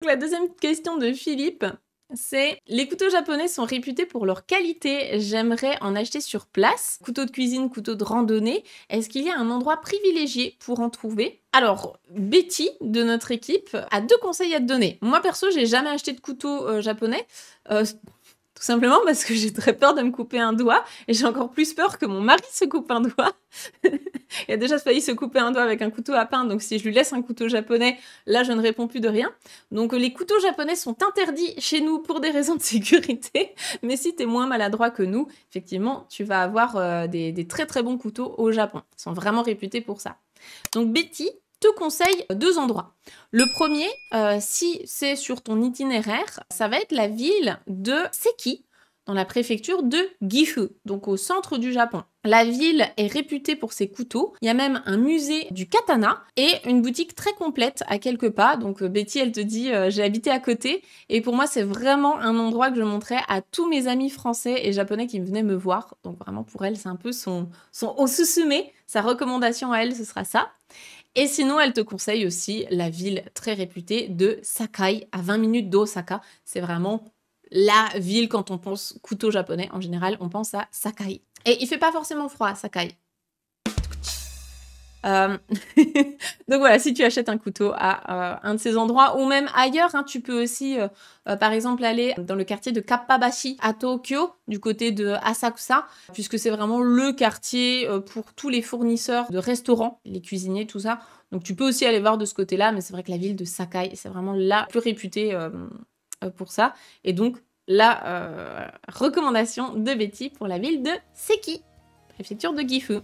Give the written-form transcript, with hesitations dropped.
La deuxième question de Philippe, c'est: les couteaux japonais sont réputés pour leur qualité. J'aimerais en acheter sur place. Couteau de cuisine, couteau de randonnée. Est-ce qu'il y a un endroit privilégié pour en trouver? Alors, Betty, de notre équipe, a 2 conseils à te donner. Moi, perso, j'ai jamais acheté de couteau japonais. Tout simplement parce que j'ai très peur de me couper un doigt et j'ai encore plus peur que mon mari se coupe un doigt. Il a déjà failli se couper un doigt avec un couteau à pain, donc si je lui laisse un couteau japonais, là je ne réponds plus de rien. Donc les couteaux japonais sont interdits chez nous pour des raisons de sécurité, mais si tu es moins maladroit que nous, effectivement, tu vas avoir des très très bons couteaux au Japon. Ils sont vraiment réputés pour ça. Donc Betty te conseille 2 endroits. Le premier, si c'est sur ton itinéraire, ça va être la ville de Seki, dans la préfecture de Gifu, donc au centre du Japon. La ville est réputée pour ses couteaux. Il y a même un musée du katana et une boutique très complète à quelques pas. Donc Betty, elle te dit j'ai habité à côté. Et pour moi, c'est vraiment un endroit que je montrais à tous mes amis français et japonais qui venaient me voir. Donc vraiment, pour elle, c'est un peu son osusume. Sa recommandation à elle, ce sera ça. Et sinon, elle te conseille aussi la ville très réputée de Sakai, à 20 minutes d'Osaka. C'est vraiment la ville, quand on pense couteau japonais, en général, on pense à Sakai. Et il fait pas forcément froid à Sakai. Donc voilà, si tu achètes un couteau à un de ces endroits, ou même ailleurs, hein, tu peux aussi, par exemple, aller dans le quartier de Kappabashi à Tokyo, du côté de Asakusa, puisque c'est vraiment le quartier pour tous les fournisseurs de restaurants, les cuisiniers, tout ça. Donc tu peux aussi aller voir de ce côté-là, mais c'est vrai que la ville de Sakai, c'est vraiment la plus réputée pour ça. Et donc, la recommandation de Betty pour la ville de Seki, préfecture de Gifu.